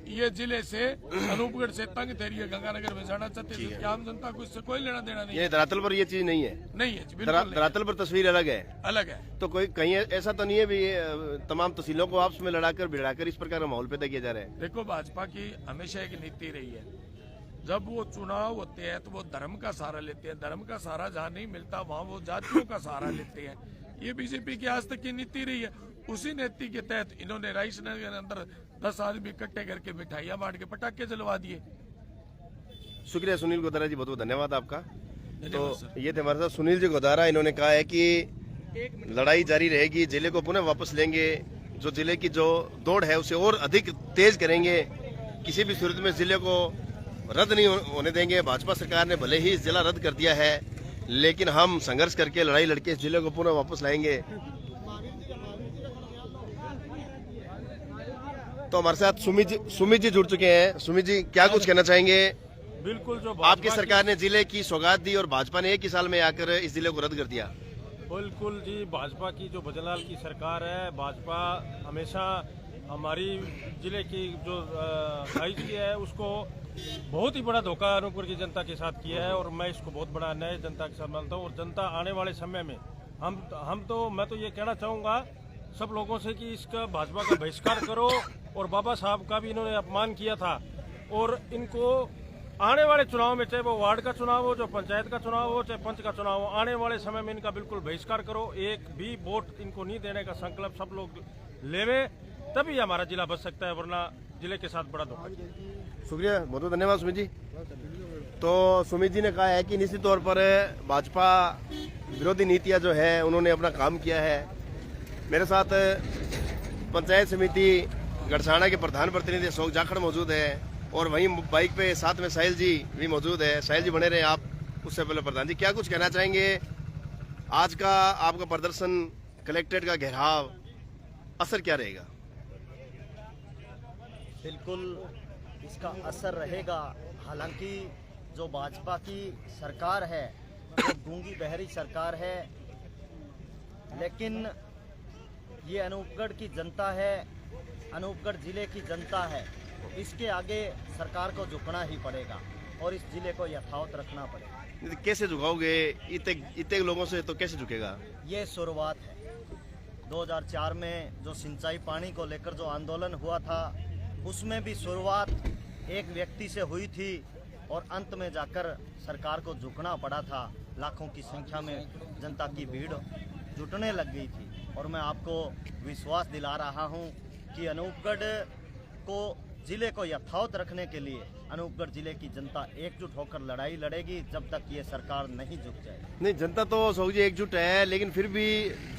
[SPEAKER 11] ये जिले से अनूपगढ़ से तंग थे, गंगानगर में जाना चाहते थे कि आम जनता को इससे कोई लेना देना नहीं है।
[SPEAKER 4] धरातल पर ये चीज नहीं है, धरातल पर तस्वीर अलग है। तो कोई कहीं ऐसा तो नहीं है भी तमाम तहसीलों को आपस में लड़ाकर भिड़ाकर इस प्रकार का माहौल पैदा किया जा रहा है?
[SPEAKER 11] देखो, भाजपा की हमेशा एक नीति रही है, जब वो चुनाव होते हैं तो वो धर्म का सहारा लेते हैं, धर्म का सहारा जहाँ नहीं मिलता वहाँ वो जातियों का सहारा लेते हैं। ये बीजेपी की आज तक की नीति रही है। उसी नीति के तहत इन्होंने रायसनगर के अंदर 10 आदमी इकट्ठे करके मिठाइयां बांट के पटाखे जलवा दिए।
[SPEAKER 4] शुक्रिया सुनील गोदारा जी, बहुत बहुत धन्यवाद आपका। तो ये थे हमारे साथ सुनील जी गोदारा, इन्होंने कहा है कि लड़ाई जारी रहेगी, जिले को पुनः वापस लेंगे, जो जिले की जो दौड़ है उसे और अधिक तेज करेंगे, किसी भी सूरत में जिले को रद्द नहीं होने देंगे। भाजपा सरकार ने भले ही इस जिला रद्द कर दिया है, लेकिन हम संघर्ष करके लड़ाई लड़के इस जिले को पुनः वापस लाएंगे। तो हमारे साथ सुमित जी जुड़ चुके हैं। सुमित जी, क्या कुछ कहना चाहेंगे?
[SPEAKER 12] बिल्कुल, जो
[SPEAKER 4] आपकी सरकार ने जिले की सौगात दी और भाजपा ने 1 ही साल में आकर इस जिले को रद्द कर दिया।
[SPEAKER 12] बिल्कुल जी, भाजपा की जो भजनलाल की सरकार है, भाजपा हमेशा हमारी जिले की जो साइज की है उसको बहुत ही बड़ा धोखा अनूपगढ़ की जनता के साथ किया है और मैं इसको बहुत बड़ा अन्याय जनता के साथ मानता हूँ। और जनता आने वाले समय में मैं तो ये कहना चाहूँगा सब लोगों से कि इसका भाजपा का बहिष्कार करो, और बाबा साहब का भी इन्होंने अपमान किया था, और इनको आने वाले चुनाव में, चाहे वो वार्ड का चुनाव हो, जो पंचायत का चुनाव हो, चाहे पंच का चुनाव हो, आने वाले समय में इनका बिल्कुल बहिष्कार करो। एक भी वोट इनको नहीं देने का संकल्प सब लोग लेवे, तभी हमारा जिला बच सकता है, वरना जिले के साथ बड़ा धोखा।
[SPEAKER 4] शुक्रिया, बहुत बहुत धन्यवाद सुमित जी। तो सुमित जी ने कहा है कि निश्चित तौर पर भाजपा विरोधी नीतियां जो है उन्होंने अपना काम किया है। मेरे साथ पंचायत समिति गढ़साना के प्रधान प्रतिनिधि अशोक जाखड़ मौजूद है और वहीं बाइक पे साथ में साहिल जी भी मौजूद है। साहिल जी बने रहे आप। उससे पहले प्रधान जी, क्या कुछ कहना चाहेंगे? आज का आपका प्रदर्शन, कलेक्ट्रेट का घेराव, असर क्या रहेगा?
[SPEAKER 13] बिल्कुल इसका असर रहेगा। हालांकि जो भाजपा की सरकार है वो गूंगी बहरी सरकार है, लेकिन ये अनूपगढ़ की जनता है, अनूपगढ़ जिले की जनता है, इसके आगे सरकार को झुकना ही पड़ेगा और इस जिले को यथावत रखना पड़ेगा।
[SPEAKER 4] कैसे झुकाओगे? इतने लोगों से तो कैसे झुकेगा?
[SPEAKER 13] ये शुरुआत है। 2004 में जो सिंचाई पानी को लेकर जो आंदोलन हुआ था, उसमें भी शुरुआत एक व्यक्ति से हुई थी और अंत में जाकर सरकार को झुकना पड़ा था। लाखों की संख्या में जनता की भीड़ जुटने लग गई थी और मैं आपको विश्वास दिला रहा हूं कि अनूपगढ़ को जिले को यथावत रखने के लिए अनूपगढ़ जिले की जनता एकजुट होकर लड़ाई लड़ेगी जब तक ये सरकार नहीं झुक जाए।
[SPEAKER 4] नहीं, जनता तो सोच जी एकजुट है, लेकिन फिर भी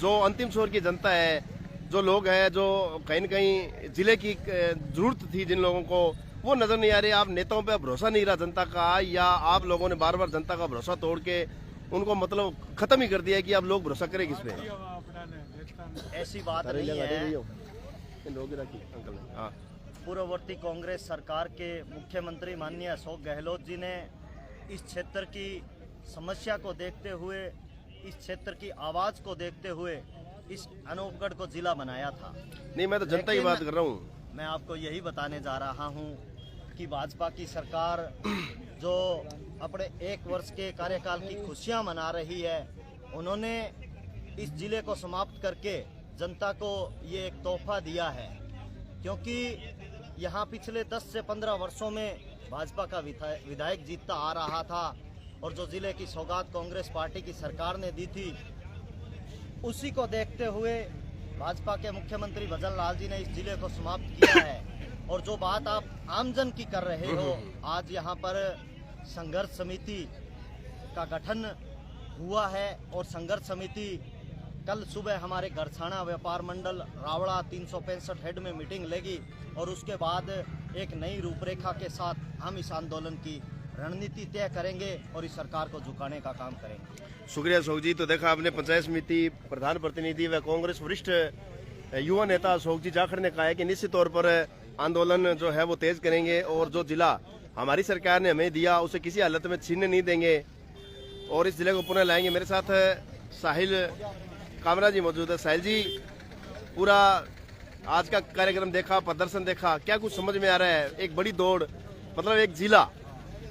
[SPEAKER 4] जो अंतिम छोर की जनता है, जो लोग हैं, जो कहीं न कहीं जिले की जरूरत थी जिन लोगों को, वो नजर नहीं आ रही। आप नेताओं पे भरोसा नहीं रहा जनता का, या आप लोगों ने बार बार जनता का भरोसा तोड़ के उनको मतलब खत्म ही कर दिया कि अब लोग भरोसा करें किस पे?
[SPEAKER 13] ऐसी बात नहीं है। पूर्ववर्ती कांग्रेस सरकार के मुख्यमंत्री माननीय अशोक गहलोत जी ने इस क्षेत्र की समस्या को देखते हुए, इस क्षेत्र की आवाज को देखते हुए इस अनूपगढ़ को जिला बनाया था।
[SPEAKER 4] नहीं, मैं तो जनता की बात कर रहा हूँ।
[SPEAKER 13] मैं आपको यही बताने जा रहा हूँ कि भाजपा की सरकार जो अपने 1 वर्ष के कार्यकाल की खुशियाँ मना रही है, उन्होंने इस जिले को समाप्त करके जनता को ये एक तोहफा दिया है, क्योंकि यहाँ पिछले 10 से 15 वर्षों में भाजपा का विधायक जीतता आ रहा था और जो जिले की सौगात कांग्रेस पार्टी की सरकार ने दी थी, उसी को देखते हुए भाजपा के मुख्यमंत्री भजन लाल जी ने इस जिले को समाप्त किया है। और जो बात आप आमजन की कर रहे हो, आज यहाँ पर संघर्ष समिति का गठन हुआ है और संघर्ष समिति कल सुबह हमारे गरछाना व्यापार मंडल रावड़ा 365 हेड में मीटिंग लेगी और उसके बाद एक नई रूपरेखा के साथ हम इस आंदोलन की रणनीति तय करेंगे और इस सरकार को झुकाने का काम करेंगे।
[SPEAKER 4] शुक्रिया अशोक जी। तो देखा आपने पंचायत समिति प्रधान प्रतिनिधि व कांग्रेस वरिष्ठ युवा नेता अशोक जी जाखड़ ने कहा है कि निश्चित तौर पर आंदोलन जो है वो तेज करेंगे और जो जिला हमारी सरकार ने हमें दिया उसे किसी हालत में छीनने नहीं देंगे और इस जिले को पुनः लाएंगे। मेरे साथ साहिल कामरा जी मौजूद है। साहिल जी, पूरा आज का कार्यक्रम देखा, प्रदर्शन देखा, क्या कुछ समझ में आ रहा है? एक बड़ी दौड़, मतलब एक जिला,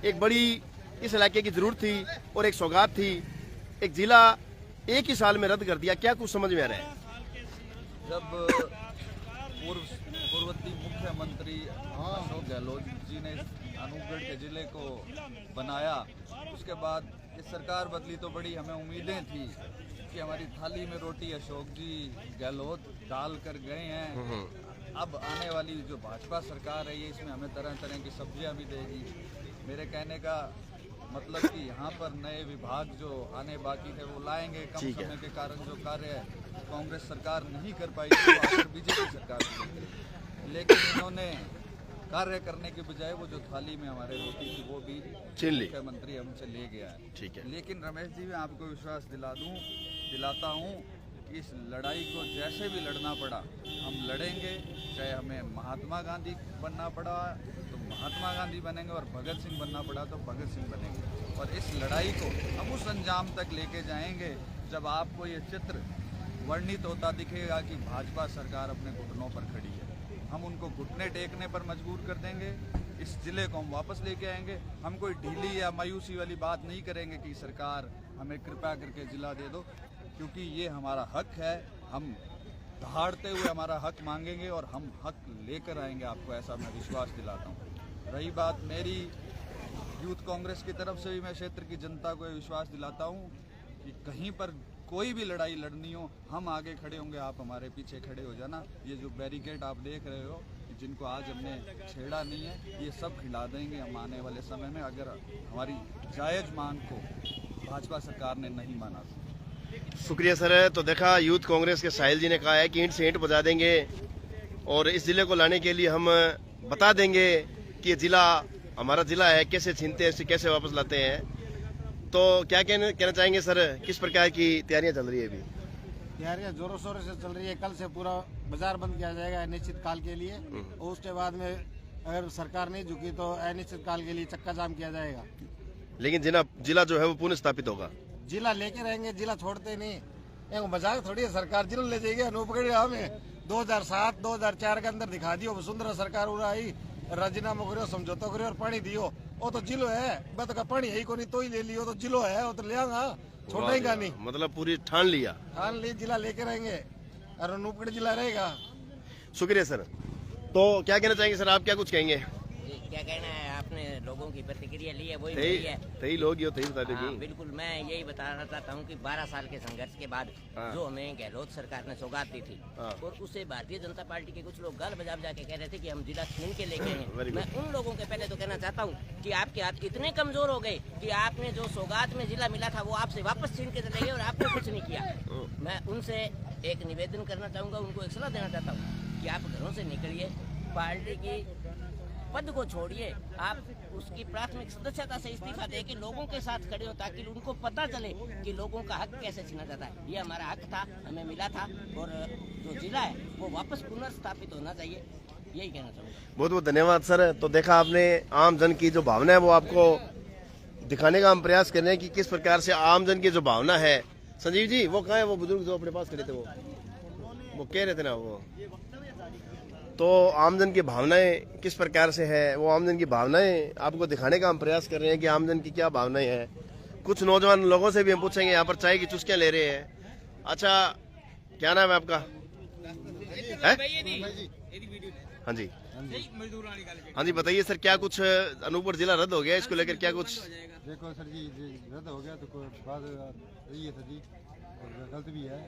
[SPEAKER 4] एक बड़ी इस इलाके की जरूरत थी और एक सौगात थी, एक जिला एक ही साल में रद्द कर दिया, क्या कुछ समझ में आ रहा है?
[SPEAKER 14] जब पूर्ववर्ती मुख्यमंत्री अशोक गहलोत जी ने अनूपगढ़ के जिले को बनाया, उसके बाद इस सरकार बदली तो बड़ी हमें उम्मीदें थी कि हमारी थाली में रोटी अशोक जी गहलोत डाल कर गए हैं। अब आने वाली जो भाजपा सरकार है, ये इसमें हमें तरह तरह की सब्जियां भी देगी। मेरे कहने का मतलब कि यहाँ पर नए विभाग जो आने बाकी थे वो लाएंगे। कम समय के कारण जो कार्य कांग्रेस सरकार नहीं कर पाई तो बीजेपी सरकार करेगी, लेकिन इन्होंने कार्य करने के बजाय वो जो थाली में हमारे रोटी थी वो भी मुख्यमंत्री हमसे ले गया है।
[SPEAKER 4] ठीक है।
[SPEAKER 14] लेकिन रमेश जी, मैं आपको विश्वास दिलाता हूँ कि इस लड़ाई को जैसे भी लड़ना पड़ा हम लड़ेंगे। चाहे हमें महात्मा गांधी बनना पड़ा तो महात्मा गांधी बनेंगे और भगत सिंह बनना पड़ा तो भगत सिंह बनेंगे और इस लड़ाई को हम उस अंजाम तक लेके जाएंगे जब आपको ये चित्र वर्णित होता दिखेगा कि भाजपा सरकार अपने घुटनों पर खड़ी है। हम उनको घुटने टेकने पर मजबूर कर देंगे, इस जिले को हम वापस लेके आएंगे। हम कोई ढीली या मायूसी वाली बात नहीं करेंगे कि सरकार हमें कृपा करके जिला दे दो, क्योंकि ये हमारा हक है। हम दहाड़ते हुए हमारा हक मांगेंगे और हम हक लेकर आएंगे आपको, ऐसा मैं विश्वास दिलाता हूँ। रही बात मेरी यूथ कांग्रेस की तरफ से भी मैं क्षेत्र की जनता को विश्वास दिलाता हूँ कि कहीं पर कोई भी लड़ाई लड़नी हो हम आगे खड़े होंगे, आप हमारे पीछे खड़े हो जाना। ये जो बैरिकेड आप देख रहे हो जिनको आज हमने छेड़ा नहीं है, ये सब खिला देंगे हम आने वाले समय में, अगर हमारी जायज़ मांग को भाजपा सरकार ने नहीं माना।
[SPEAKER 4] शुक्रिया सर। तो देखा यूथ कांग्रेस के साहिल जी ने कहा है कि ईंट से ईंट बजा देंगे और इस जिले को लाने के लिए हम बता देंगे कि ये जिला हमारा जिला है, कैसे छीनते हैं, कैसे वापस लाते हैं। तो क्या कहना चाहेंगे सर, किस प्रकार की तैयारियां चल रही है अभी?
[SPEAKER 9] तैयारियां जोरों शोरों से चल रही है। कल से पूरा बाजार बंद किया जाएगा अनिश्चित काल के लिए, और उसके बाद में अगर सरकार नहीं झुकी तो अनिश्चित काल के लिए चक्का जाम किया जाएगा।
[SPEAKER 4] लेकिन जिला जो है वो पुनः स्थापित होगा।
[SPEAKER 9] जिला लेके रहेंगे, जिला छोड़ते नहीं। एक मजाक थोड़ी है, सरकार जिला ले जाएगी। अनूपगढ़ हमें 2007-2004 के अंदर दिखा दियो वसुंधरा सरकार उड़ा आई, राजीनामा करो, समझौता करो और पानी दियो। वो तो जिलो है, बत का पानी है ही कोनी तो ही ले लियो, तो जिलो है वो तो ले आऊंगा, छोड़ना ही का नहीं।
[SPEAKER 4] मतलब पूरी ठान लिया,
[SPEAKER 9] जिला लेके रहेंगे और अनूपगढ़ जिला रहेगा।
[SPEAKER 4] शुक्रिया सर। तो क्या कहना चाहेंगे सर, आप क्या कुछ कहेंगे?
[SPEAKER 15] क्या कहना है, आपने लोगों की प्रतिक्रिया ली है वही सही है।
[SPEAKER 4] सही लोग ही बता देंगे।
[SPEAKER 15] बिल्कुल, मैं यही बताना चाहता हूँ कि 12 साल के संघर्ष के बाद जो हमें गहलोत सरकार ने सौगात दी थी, और उसे भारतीय जनता पार्टी के कुछ लोग गाल बजा के कह रहे थे कि हम जिला छीन के लेके हैं। मैं उन लोगों के पहले तो कहना चाहता हूँ कि आपके हाथ इतने कमजोर हो गए कि आपने जो सौगात में जिला मिला था वो आपसे वापस छीन के चले गए और आपने कुछ नहीं किया। मैं उनसे एक निवेदन करना चाहूँगा, उनको एक सलाह देना चाहता हूँ कि आप घरों से निकलिए, पार्टी की पद को छोड़िए, आप उसकी प्राथमिक सदस्यता से इस्तीफा देके लोगों के साथ खड़े हो, ताकि उनको पता चले कि लोगों का हक कैसे छीना जाता है। ये हमारा हक था, हमें मिला था, और जो जिला है वो वापस पुनर्स्थापित होना चाहिए, यही कहना चाहूँगा।
[SPEAKER 4] बहुत बहुत धन्यवाद सर। तो देखा आपने आम जन की जो भावना है वो आपको दिखाने का हम प्रयास कर रहे हैं कि किस प्रकार से आम जन की जो भावना है। संजीव जी वो कहाँ है, वो बुजुर्ग जो अपने पास खड़े थे, वो कह रहे थे ना, वो तो आमजन की भावनाएं किस प्रकार से है, वो आमजन की भावनाएं आपको दिखाने का हम प्रयास कर रहे हैं कि आमजन की क्या भावनाएं हैं। कुछ नौजवान लोगों से भी हम पूछेंगे, यहाँ पर चाय की चुस्कियां ले रहे हैं। अच्छा, क्या नाम है आपका? हाँ जी, हाँ जी, बताइए सर, क्या कुछ अनूपगढ़ जिला रद्द हो गया, इसको लेकर क्या कुछ?
[SPEAKER 16] देखो सर जी, रद्द हो गया तो कोई बात रही है सर जी, और गलत भी है,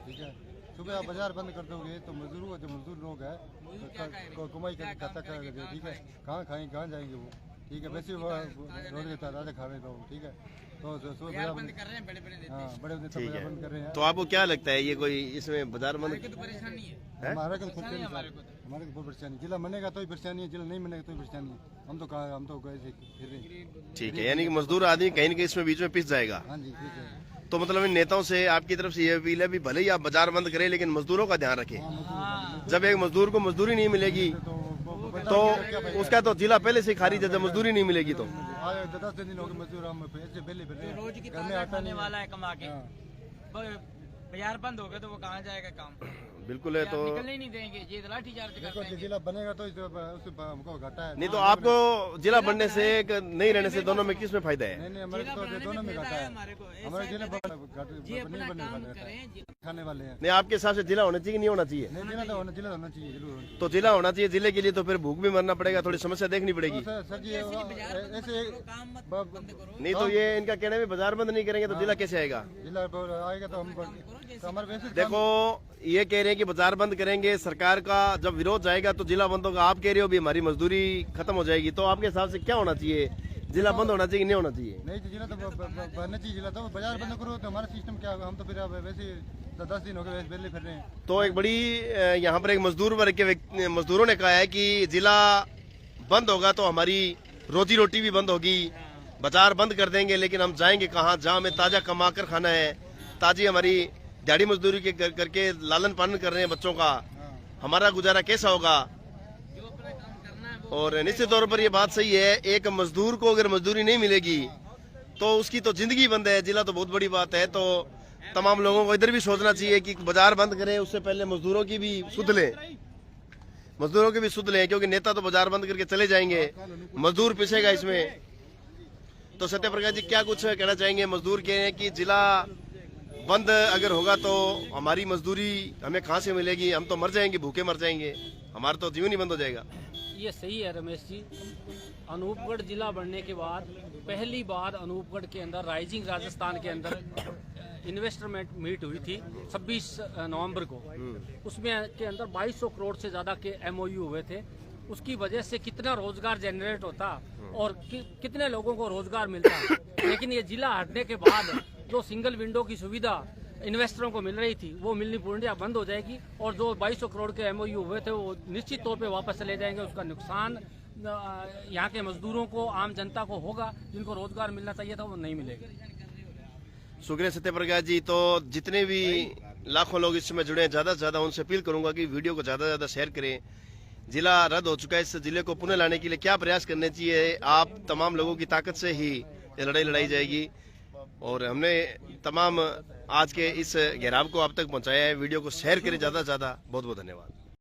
[SPEAKER 16] ठीक है। सुबह आप बाजार बंद कर दोगे तो मजदूर जो मजदूर लोग है तो कमाई कर खाता करेंगे, ठीक है। कहाँ खाएंगे, कहाँ जाएंगे वो, ठीक है। वैसे वो रोड के राजा खा रहे लोग, ठीक है। तो सुबह बंद कर रहे हैं, बड़े नेता बाजार बंद कर रहे हैं।
[SPEAKER 4] तो आपको क्या लगता है, ये कोई इसमें बाजार बंद
[SPEAKER 16] परेशानी है? हमारे को बहुत परेशानी, जिला बनेगा तो ही परेशानी है, जिला नहीं बनेगा तो ही परेशानी है। हम तो ऐसे फिर रहे हैं।
[SPEAKER 4] ठीक है, यानी कि मजदूर आदमी कहीं न कहीं इसमें बीच में पिस जाएगा।
[SPEAKER 16] हाँ जी, ठीक है।
[SPEAKER 4] तो मतलब इन नेताओं से आपकी तरफ से ये अपील है भी भले ही आप बाजार बंद करें लेकिन मजदूरों का ध्यान रखें। जब एक मजदूर को मजदूरी नहीं मिलेगी तो उसका तो जिला पहले से खारिज है, जब मजदूरी नहीं मिलेगी तो
[SPEAKER 16] 10 दिन हो गए मजदूर हम ऐसे पहले
[SPEAKER 17] रोज की खाने वाला है कमा के, बाजार बंद हो गए तो वो कहाँ जाएगा काम?
[SPEAKER 4] बिल्कुल है, तो
[SPEAKER 17] निकलने ही नहीं देंगे, ये लाठी चार्ज करते हैं।
[SPEAKER 16] जिला बनेगा तो हमको घाटा है।
[SPEAKER 4] नहीं तो आपको जिला बनने से नहीं रहने से दोनों में किस में फायदा है?
[SPEAKER 16] नहीं, हमारे तो दोनों में घाटा है। हमारे जिला खाने वाले हैं।
[SPEAKER 4] नहीं, आपके हिसाब से जिला होना चाहिए नहीं होना चाहिए?
[SPEAKER 16] नहीं, जिला होना चाहिए।
[SPEAKER 4] तो जिला होना चाहिए, जिले के लिए तो फिर भूख भी मरना पड़ेगा, थोड़ी समस्या देखनी पड़ेगी।
[SPEAKER 16] सर जी ऐसे
[SPEAKER 4] नहीं तो ये इनका कहना है बाजार बंद नहीं करेंगे तो जिला कैसे आएगा?
[SPEAKER 16] जिला आएगा तो हम हमारे वैसे
[SPEAKER 4] देखो, ये कह रहे हैं कि बाजार बंद करेंगे, सरकार का जब विरोध जाएगा तो जिला बंद होगा। आप कह रहे हो भी हमारी मजदूरी खत्म हो जाएगी, तो आपके हिसाब से क्या होना चाहिए? जिला बंद होना चाहिए नहीं होना चाहिए?
[SPEAKER 16] नहीं, जिला तो बनना चाहिए। जिला तो बाजार बंद करो तो हमारा सिस्टम क्या होगा? हम तो फिर वैसे 10 दिन हो गए पहले फिर रहे हैं।
[SPEAKER 4] तो एक बड़ी यहाँ पर एक मजदूर वर्ग के मजदूरों ने कहा है कि जिला बंद होगा तो हमारी रोजी रोटी भी बंद होगी, बाजार बंद कर देंगे लेकिन हम जाएंगे कहाँ, जहाँ हमें ताजा कमा कर खाना है, ताजी हमारी दिहाड़ी मजदूरी के करके लालन पालन कर रहे हैं बच्चों का, हमारा गुजारा कैसा होगा? और निश्चित तौर पर ये बात सही है, एक मजदूर को अगर मजदूरी नहीं मिलेगी तो उसकी तो जिंदगी बंद है। जिला तो बहुत बड़ी बात है, तो तमाम लोगों को इधर भी सोचना चाहिए कि बाजार बंद करें, उससे पहले मजदूरों की भी सुध लें, मजदूरों की भी सुध लें, क्योंकि नेता तो बाजार बंद करके चले जाएंगे, मजदूर पिसेगा इसमें। तो सत्यप्रकाश जी क्या कुछ कहना चाहेंगे? मजदूर कह रहे हैं कि जिला बंद अगर होगा तो हमारी मजदूरी हमें कहाँ से मिलेगी, हम तो मर जाएंगे, भूखे मर जाएंगे, हमारा तो जीवन ही बंद हो जाएगा।
[SPEAKER 18] ये सही है रमेश जी। अनूपगढ़ जिला बनने के बाद पहली बार अनूपगढ़ के अंदर राइजिंग राजस्थान के अंदर इन्वेस्टमेंट मीट हुई थी 26 नवंबर को। उसमें के अंदर 2200 करोड़ से ज़्यादा के MOU हुए थे। उसकी वजह से कितना रोजगार जनरेट होता और कितने लोगों को रोजगार मिलता। लेकिन ये जिला हटने के बाद जो सिंगल विंडो की सुविधा इन्वेस्टरों को मिल रही थी वो मिलनी पूर्णतः बंद हो जाएगी, और जो 2200 करोड़ के MOU हुए थे वो निश्चित तौर पे वापस चले जाएंगे। उसका नुकसान यहाँ के मजदूरों को, आम जनता को होगा, जिनको रोजगार मिलना चाहिए था वो नहीं मिलेगा।
[SPEAKER 4] शुक्रिया सत्यप्रकाश जी। तो जितने भी लाखों लोग इसमें जुड़े हैं, ज़्यादा से ज़्यादा उनसे अपील करूंगा कि वीडियो को ज़्यादा से ज़्यादा शेयर करें। जिला रद्द हो चुका है, इस जिले को पुनः लाने के लिए क्या प्रयास करने चाहिए, आप तमाम लोगों की ताकत से ही ये लड़ाई लड़ाई जाएगी। और हमने तमाम आज के इस घेराव को आप तक पहुंचाया है। वीडियो को शेयर करें ज़्यादा से ज़्यादा। बहुत बहुत धन्यवाद।